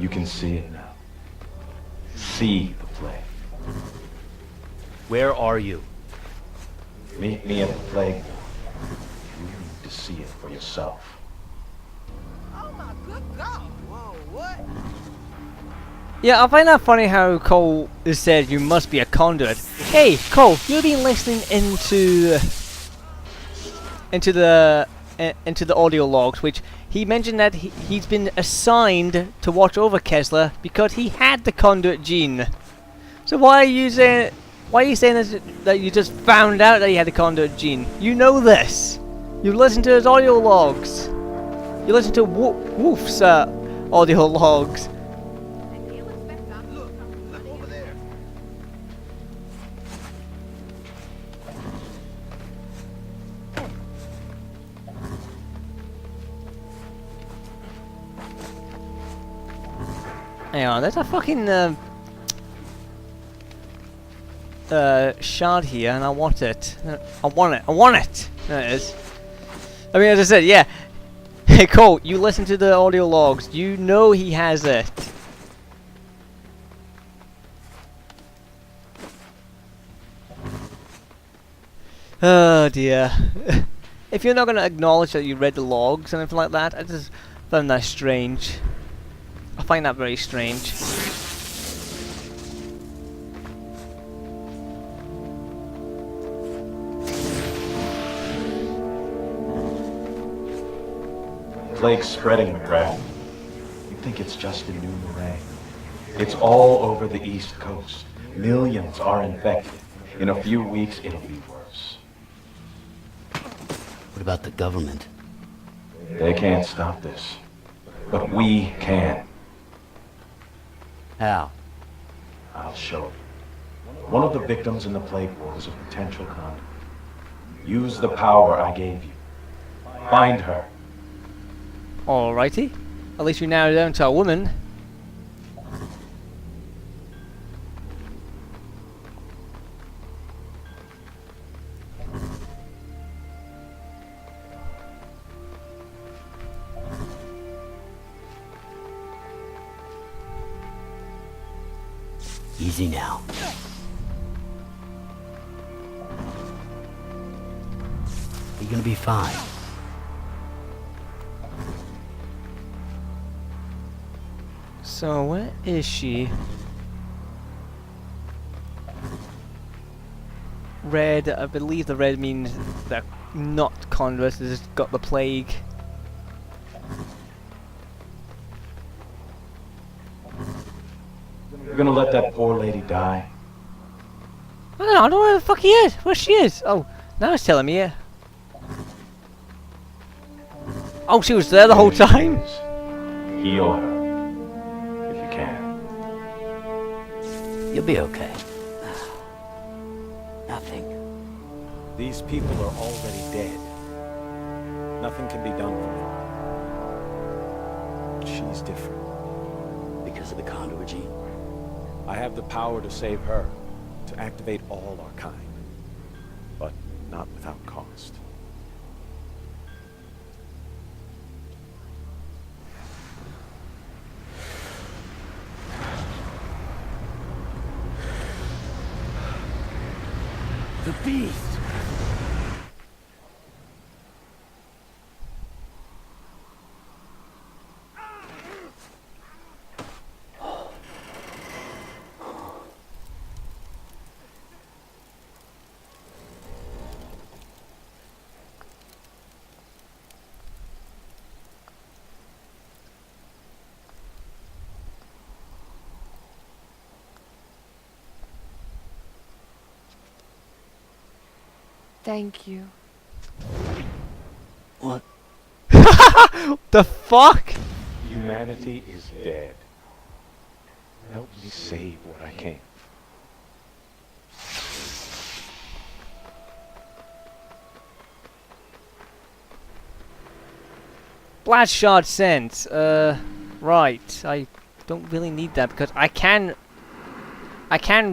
You can see it now. See the plague. Where are you? Meet me at the plague. You need to see it for yourself. Oh my good God! Whoa, what? Yeah, I find that funny how Cole has said you must be a conduit. Hey, Cole, you've been listening into the audio logs, which he mentioned that he's been assigned to watch over Kessler because he had the conduit gene. So why are you saying this, that you just found out that he had the conduit gene? You know this. You listened to his audio logs. You listened to Wolf's audio logs. Look over there. Hang on, there's a fucking shard here, and I want it. I want it! There it is. I mean, as I said, yeah. Hey, Cole, you listen to the audio logs. You know he has it. Oh dear. If you're not going to acknowledge that you read the logs and anything like that, I just find that strange. I find that very strange. Plague's spreading, McGrath. You think it's just in New Moray? It's all over the East Coast. Millions are infected. In a few weeks, it'll be worse. What about the government? They can't stop this. But we can. How? I'll show you. One of the victims in the plague war was a potential conduit. Use the power I gave you. Find her. Alrighty. At least we narrowed it down to a woman. Easy now. You're gonna be fine. So, where is she? Red, I believe the red means they're not converts, they just got the plague. You're gonna let that poor lady die? I don't know where the fuck he is, where she is. Oh, now it's telling me here. Oh, she was there the whole time. Heal her. If you can. You'll be okay. Nothing. These people are already dead. Nothing can be done for them. But she's different. Because of the conduit gene? I have the power to save her, to activate all our kind. But not without cost. The beast! Thank you. What? The fuck? Humanity is dead. Help me save what I can. Blast shard sent. Right. I don't really need that because I can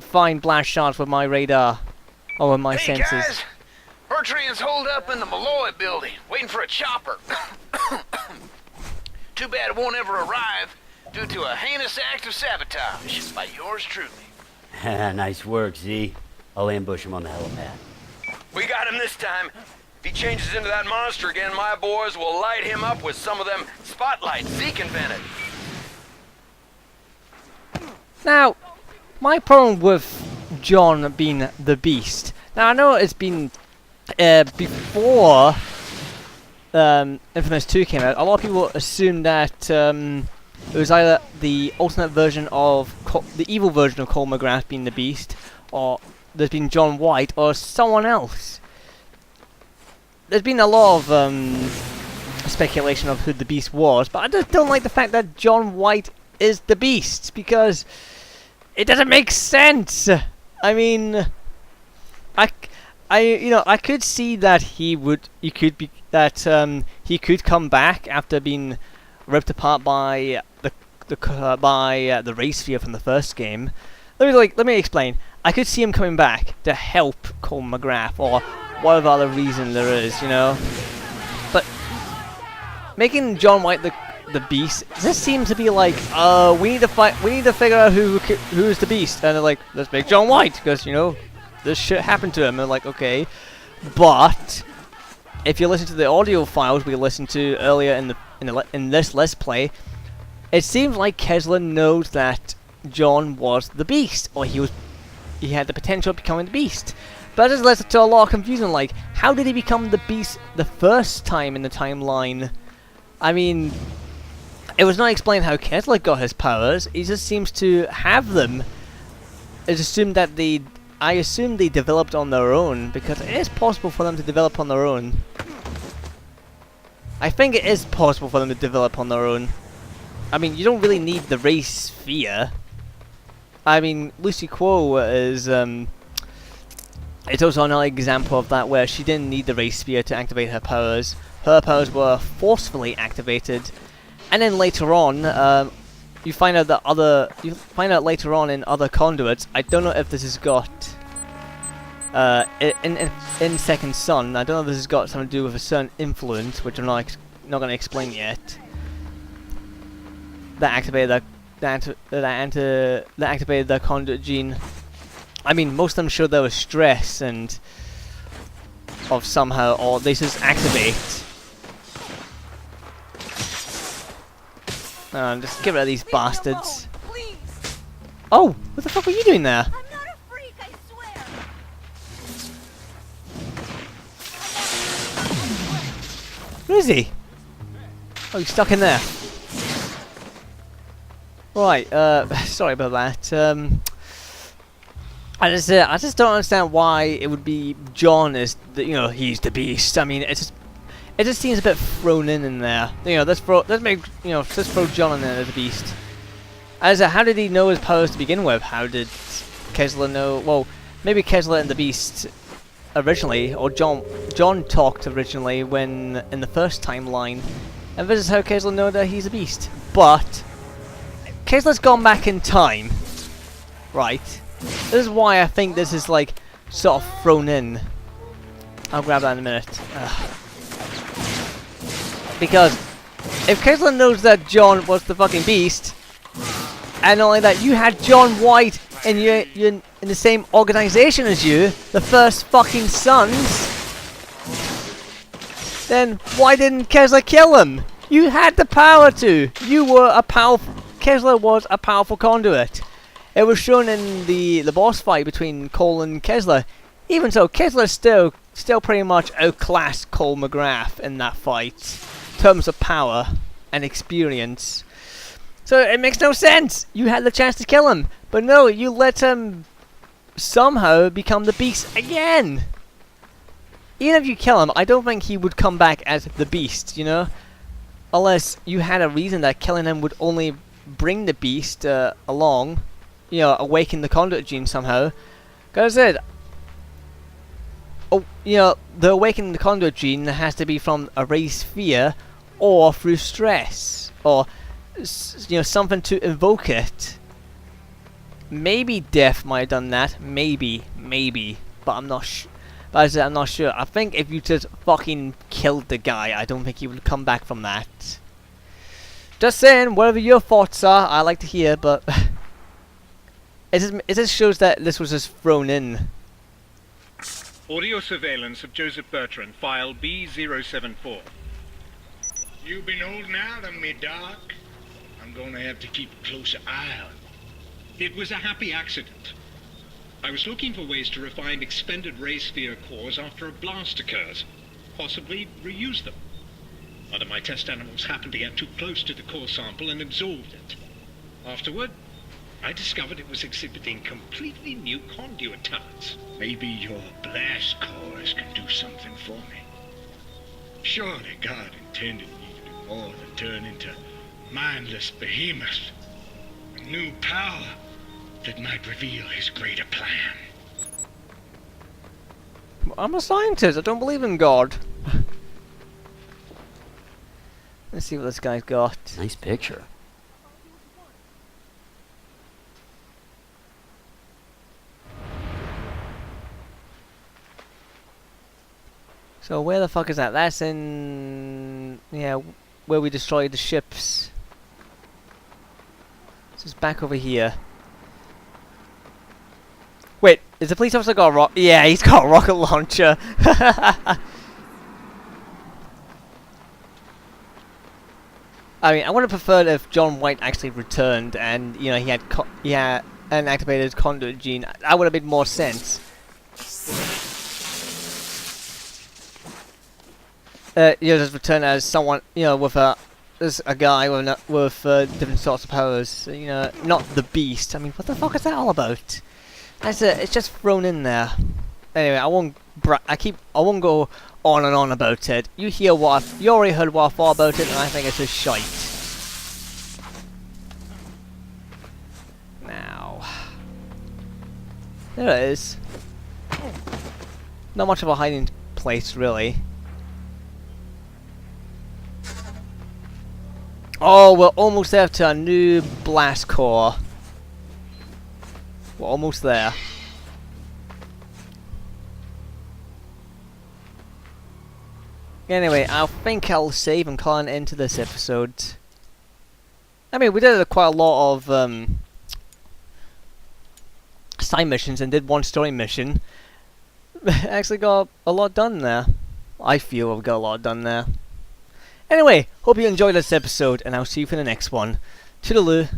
find blast shards with my radar. Oh, and my Hey sensors. guys! Bertrand's holed up in the Malloy building, waiting for a chopper. Too bad it won't ever arrive. due to a heinous act of sabotage by yours truly. Nice work, Z. I'll ambush him on the helipad. We got him this time. If he changes into that monster again, my boys will light him up with some of them spotlights Zeke invented. Now, my problem with John being the Beast. Now I know it's been before Infamous 2 came out. A lot of people assumed that it was either the alternate version of the evil version of Cole McGrath being the Beast, or there's been John White, or someone else. There's been a lot of speculation of who the Beast was, but I just don't like the fact that John White is the Beast, because it doesn't make sense. I mean, I could see that he could come back after being ripped apart by the race sphere from the first game. Let me explain. I could see him coming back to help Cole McGrath or whatever other reason there is, you know. But making John White the Beast, this seems to be like, we need to figure out who's the Beast, and they're like, let's make John White, because, you know, this shit happened to him. And they're like, okay, but if you listen to the audio files we listened to earlier in this Let's Play, it seems like Kessler knows that John was the Beast, or he had the potential of becoming the Beast. But this led to a lot of confusion, like, how did he become the Beast the first time in the timeline? I mean, it was not explained how Kessler got his powers. He just seems to have them. It's assumed that I assume they developed on their own, because it is possible for them to develop on their own. I think it is possible for them to develop on their own. I mean, you don't really need the race sphere. I mean, Lucy Quo is, it's also another example of that, where she didn't need the race sphere to activate her powers. Her powers were forcefully activated, and then later on, you find out later on in other conduits. I don't know if this has got in Second Son. I don't know if this has got something to do with a certain influence, which I'm not going to explain yet. That activated the conduit gene. I mean, most of them showed there was stress and of somehow, or they just activate. Just get rid of these bastards. Please. Oh, what the fuck were you doing there? I'm not a freak, I swear. Where is he? Oh, he's stuck in there. Right, sorry about that. I just don't understand why it would be John as he's the Beast. I mean, it just seems a bit thrown in there. You know, let's throw John in there as the Beast. How did he know his powers to begin with? How did Kessler know? Well, maybe Kessler and the Beast originally, or John talked originally when in the first timeline, and this is how Kessler knows that he's a Beast. But Kessler's gone back in time, right? This is why I think this is like sort of thrown in. I'll grab that in a minute. Because if Kessler knows that John was the fucking Beast, and not only that, you had John White and you're in the same organization as you, the First fucking Sons, then why didn't Kessler kill him? You had the power to. Kessler was a powerful conduit. It was shown in the boss fight between Cole and Kessler. Even so, Kessler still pretty much outclassed Cole McGrath in that fight, in terms of power and experience. So it makes no sense. You had the chance to kill him, but no, you let him somehow become the Beast again. Even if you kill him, I don't think he would come back as the Beast, you know? Unless you had a reason that killing him would only bring the Beast along, awaken the conduit gene somehow. Because I said, the awakening the conduit gene has to be from a raised sphere, or through stress, or something to invoke it. Maybe Death might have done that. Maybe, but I'm not sure. But I said I'm not sure. I think if you just fucking killed the guy, I don't think he would come back from that. Just saying, whatever your thoughts are, I like to hear, but it just shows that this was just thrown in. Audio surveillance of Joseph Bertrand, file B074. You've been holding out on me, Doc. I'm gonna have to keep a closer eye on you. It was a happy accident. I was looking for ways to refine expended ray sphere cores after a blast occurs. Possibly reuse them. One of my test animals happened to get too close to the core sample and absorbed it. Afterward, I discovered it was exhibiting completely new conduit talents. Maybe your blast cores can do something for me. Surely God intended me to do more than turn into mindless behemoths. A new power that might reveal his greater plan. I'm a scientist, I don't believe in God. Let's see what this guy's got. Nice picture. So where the fuck is that? That's in... yeah, where we destroyed the ships. This is back over here. Wait, is the police officer got a rock? Yeah, he's got a rocket launcher. I mean, I would have preferred if John White actually returned and, you know, he had an activated conduit gene. That would have made more sense. You know, just return as someone, you know, with as a guy with different sorts of powers. You know, not the Beast. I mean, what the fuck is that all about? It's just thrown in there. Anyway, I won't go on and on about it. You already heard what I thought about it, and I think it's just shite. Now, there it is. Not much of a hiding place, really. Oh, we're almost there to a new blast core. We're almost there. Anyway, I think I'll save and call an end to this episode. I mean, we did quite a lot of side missions and did one story mission. Actually got a lot done there. I feel I've got a lot done there. Anyway, hope you enjoyed this episode, and I'll see you for the next one. Toodaloo.